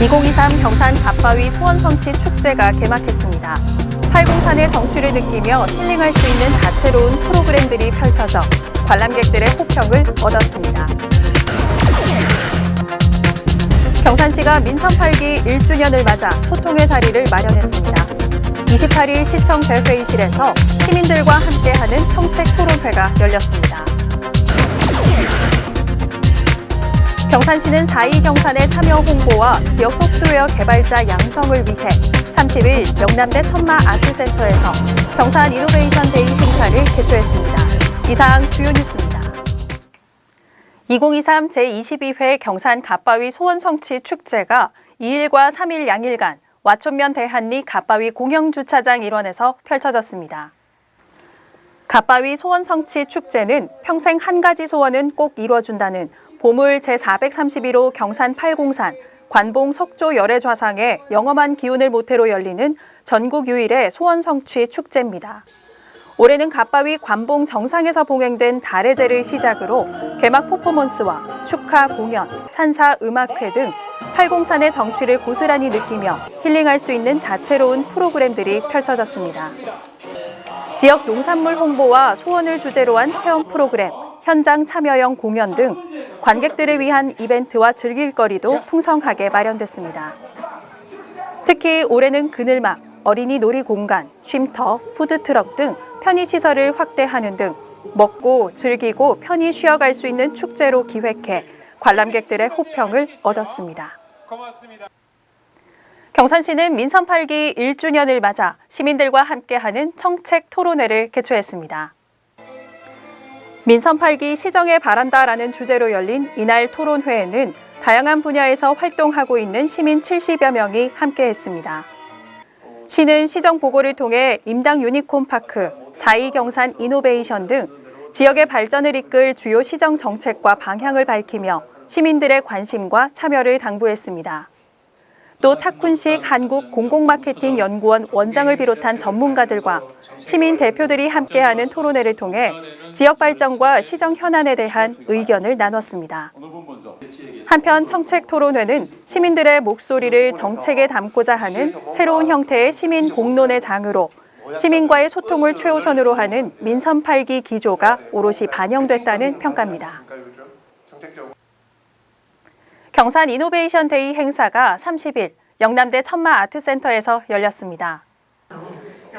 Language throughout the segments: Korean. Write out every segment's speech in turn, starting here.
2023 경산 갓바위 소원성취 축제가 개막했습니다. 팔공산의 정취를 느끼며 힐링할 수 있는 다채로운 프로그램들이 펼쳐져 관람객들의 호평을 얻었습니다. 경산시가 민선 8기 1주년을 맞아 소통의 자리를 마련했습니다. 28일 시청 대회의실에서 시민들과 함께하는 청책 토론회가 열렸습니다. 경산시는 4.2 경산의 참여 홍보와 지역 소프트웨어 개발자 양성을 위해 30일 영남대 천마 아트센터에서 경산 이노베이션 데이 행사를 개최했습니다. 이상 주요 뉴스입니다. 2023 제22회 경산 갓바위 소원성취 축제가 2일과 3일 양일간 와촌면 대한리 갓바위 공영주차장 일원에서 펼쳐졌습니다. 갓바위 소원성취 축제는 평생 한 가지 소원은 꼭 이뤄준다는 보물 제431호 경산 팔공산 관봉 석조 열애좌상의 영험한 기운을 모태로 열리는 전국 유일의 소원성취 축제입니다. 올해는 갓바위 관봉 정상에서 봉행된 달해제를 시작으로 개막 퍼포먼스와 축하 공연, 산사 음악회 등 팔공산의 정취를 고스란히 느끼며 힐링할 수 있는 다채로운 프로그램들이 펼쳐졌습니다. 지역 농산물 홍보와 소원을 주제로 한 체험 프로그램, 현장 참여형 공연 등 관객들을 위한 이벤트와 즐길거리도 풍성하게 마련됐습니다. 특히 올해는 그늘막, 어린이 놀이공간, 쉼터, 푸드트럭 등 편의시설을 확대하는 등 먹고 즐기고 편히 쉬어갈 수 있는 축제로 기획해 관람객들의 호평을 얻었습니다. 고맙습니다. 경산시는 민선 8기 1주년을 맞아 시민들과 함께하는 청책 토론회를 개최했습니다. 민선 8기 시정에 바란다라는 주제로 열린 이날 토론회에는 다양한 분야에서 활동하고 있는 시민 70여 명이 함께했습니다. 시는 시정 보고를 통해 임당 유니콘파크, 4.2 경산 이노베이션 등 지역의 발전을 이끌 주요 시정 정책과 방향을 밝히며 시민들의 관심과 참여를 당부했습니다. 또 탁훈식 한국공공마케팅연구원 원장을 비롯한 전문가들과 시민 대표들이 함께하는 토론회를 통해 지역 발전과 시정 현안에 대한 의견을 나눴습니다. 한편 청책 토론회는 시민들의 목소리를 정책에 담고자 하는 새로운 형태의 시민 공론의 장으로 시민과의 소통을 최우선으로 하는 민선 8기 기조가 오롯이 반영됐다는 평가입니다. 경산 이노베이션 데이 행사가 30일 영남대 천마 아트센터에서 열렸습니다.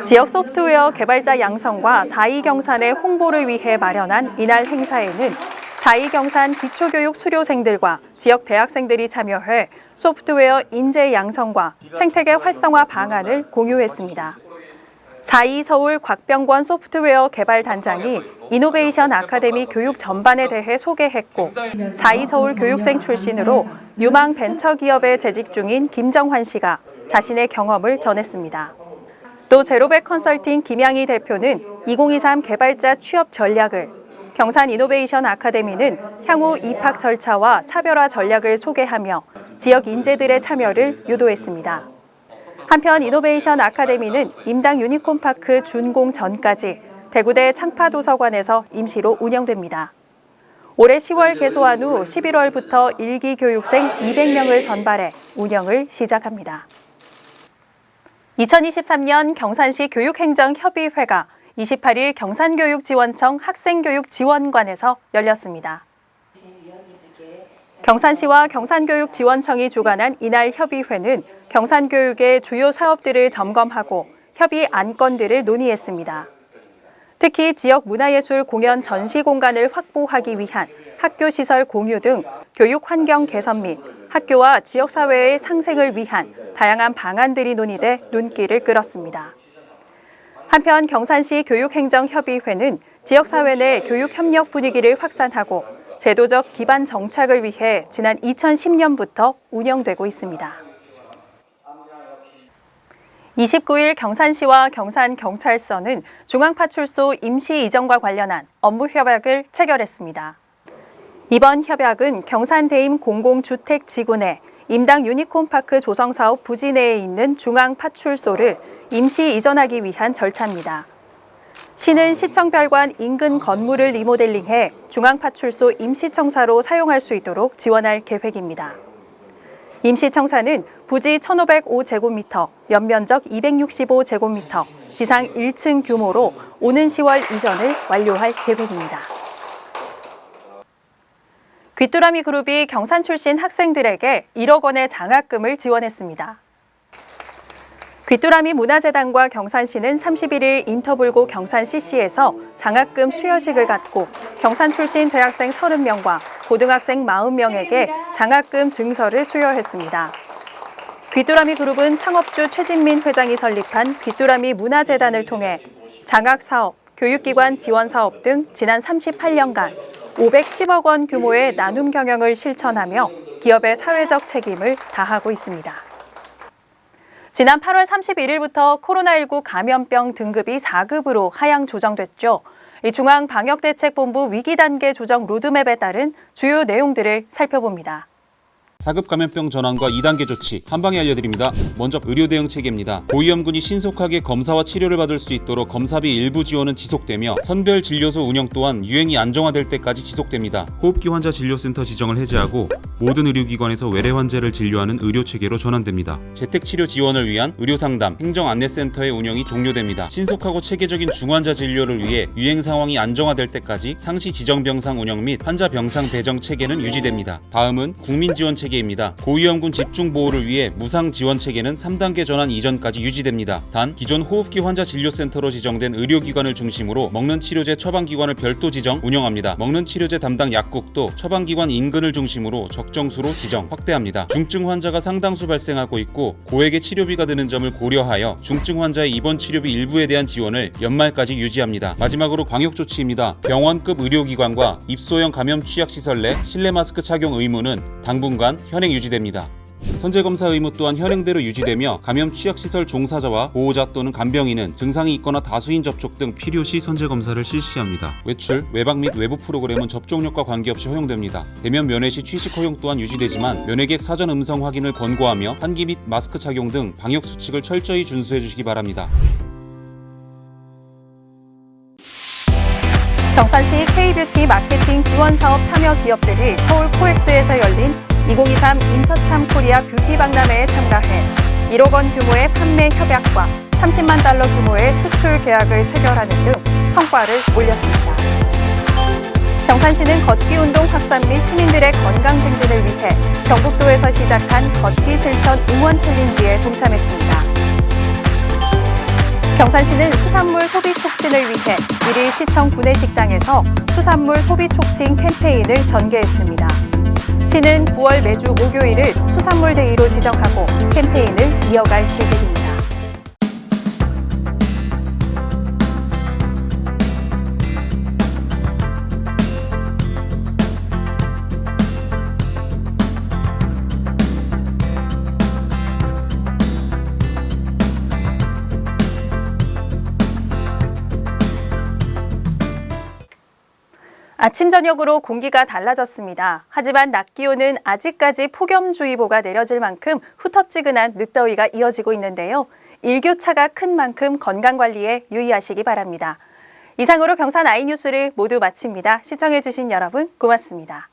지역 소프트웨어 개발자 양성과 4.2 경산의 홍보를 위해 마련한 이날 행사에는 4.2 경산 기초교육 수료생들과 지역 대학생들이 참여해 소프트웨어 인재 양성과 생태계 활성화 방안을 공유했습니다. 4.2 서울 곽병권 소프트웨어 개발단장이 이노베이션 아카데미 교육 전반에 대해 소개했고 4.2 서울 교육생 출신으로 유망 벤처기업에 재직 중인 김정환 씨가 자신의 경험을 전했습니다. 또 제로백 컨설팅 김양희 대표는 2023 개발자 취업 전략을, 경산 이노베이션 아카데미는 향후 입학 절차와 차별화 전략을 소개하며 지역 인재들의 참여를 유도했습니다. 한편 이노베이션 아카데미는 임당 유니콘파크 준공 전까지 대구대 창파도서관에서 임시로 운영됩니다. 올해 10월 개소한 후 11월부터 1기 교육생 200명을 선발해 운영을 시작합니다. 2023년 경산시 교육행정협의회가 28일 경산교육지원청 학생교육지원관에서 열렸습니다. 경산시와 경산교육지원청이 주관한 이날 협의회는 경산교육의 주요 사업들을 점검하고 협의 안건들을 논의했습니다. 특히 지역 문화예술 공연 전시 공간을 확보하기 위한 학교시설 공유 등 교육 환경 개선 및 학교와 지역사회의 상생을 위한 다양한 방안들이 논의돼 눈길을 끌었습니다. 한편 경산시 교육행정협의회는 지역사회 내 교육협력 분위기를 확산하고 제도적 기반 정착을 위해 지난 2010년부터 운영되고 있습니다. 29일 경산시와 경산경찰서는 중앙파출소 임시 이전과 관련한 업무 협약을 체결했습니다. 이번 협약은 경산대임 공공주택지구 내 임당 유니콘파크 조성사업 부지 내에 있는 중앙파출소를 임시 이전하기 위한 절차입니다. 시는 시청별관 인근 건물을 리모델링해 중앙파출소 임시청사로 사용할 수 있도록 지원할 계획입니다. 임시청사는 부지 1,505제곱미터, 연면적 265제곱미터, 지상 1층 규모로 오는 10월 이전을 완료할 계획입니다. 귀뚜라미 그룹이 경산 출신 학생들에게 1억 원의 장학금을 지원했습니다. 귀뚜라미 문화재단과 경산시는 31일 인터불고 경산 CC에서 장학금 수여식을 갖고 경산 출신 대학생 30명과 고등학생 40명에게 장학금 증서를 수여했습니다. 귀뚜라미 그룹은 창업주 최진민 회장이 설립한 귀뚜라미 문화재단을 통해 장학사업, 교육기관 지원사업 등 지난 38년간 510억 원 규모의 나눔 경영을 실천하며 기업의 사회적 책임을 다하고 있습니다. 지난 8월 31일부터 코로나19 감염병 등급이 4급으로 하향 조정됐죠. 중앙방역대책본부 위기단계 조정 로드맵에 따른 주요 내용들을 살펴봅니다. 4급 감염병 전환과 2단계 조치 한 방에 알려드립니다. 먼저 의료 대응 체계입니다. 고위험군이 신속하게 검사와 치료를 받을 수 있도록 검사비 일부 지원은 지속되며 선별 진료소 운영 또한 유행이 안정화될 때까지 지속됩니다. 호흡기 환자 진료센터 지정을 해제하고 모든 의료기관에서 외래 환자를 진료하는 의료 체계로 전환됩니다. 재택치료 지원을 위한 의료상담, 행정안내센터의 운영이 종료됩니다. 신속하고 체계적인 중환자 진료를 위해 유행 상황이 안정화될 때까지 상시 지정병상 운영 및 환자 병상 배정 체계는 유지됩니다. 다음은 국민지원 체계입니다. 고위험군 집중보호를 위해 무상지원 체계는 3단계 전환 이전까지 유지됩니다. 단 기존 호흡기 환자 진료센터로 지정된 의료기관을 중심으로 먹는 치료제 처방기관을 별도 지정 운영합니다. 먹는 치료제 담당 약국도 처방기관 인근을 중심으로 적정수로 지정 확대합니다. 중증 환자가 상당수 발생하고 있고 고액의 치료비가 드는 점을 고려하여 중증 환자의 입원 치료비 일부에 대한 지원을 연말까지 유지합니다. 마지막으로 광역조치입니다. 병원급 의료기관과 입소형 감염 취약시설 내 실내 마스크 착용 의무는 당분간 현행 유지됩니다. 선제검사 의무 또한 현행대로 유지되며 감염 취약시설 종사자와 보호자 또는 간병인은 증상이 있거나 다수인 접촉 등 필요시 선제검사를 실시합니다. 외출, 외박 및 외부 프로그램은 접종력과 관계없이 허용됩니다. 대면 면회 시 취식 허용 또한 유지되지만 면회객 사전 음성 확인을 권고하며 환기 및 마스크 착용 등 방역수칙을 철저히 준수해 주시기 바랍니다. 경산시 K뷰티 마케팅 지원사업 참여 기업들이 서울 코엑스에서 열린 2023 인터참 코리아 뷰티 박람회에 참가해 1억 원 규모의 판매 협약과 30만 달러 규모의 수출 계약을 체결하는 등 성과를 올렸습니다. 경산시는 걷기 운동 확산 및 시민들의 건강 증진을 위해 경북도에서 시작한 걷기 실천 응원 챌린지에 동참했습니다. 경산시는 수산물 소비 촉진을 위해 1일 시청 구내식당에서 수산물 소비 촉진 캠페인을 전개했습니다. 시는 9월 매주 목요일을 수산물 데이로 지정하고 캠페인을 이어갈 계획입니다. 아침 저녁으로 공기가 달라졌습니다. 하지만 낮 기온은 아직까지 폭염주의보가 내려질 만큼 후텁지근한 늦더위가 이어지고 있는데요. 일교차가 큰 만큼 건강관리에 유의하시기 바랍니다. 이상으로 경산 아이뉴스를 모두 마칩니다. 시청해주신 여러분 고맙습니다.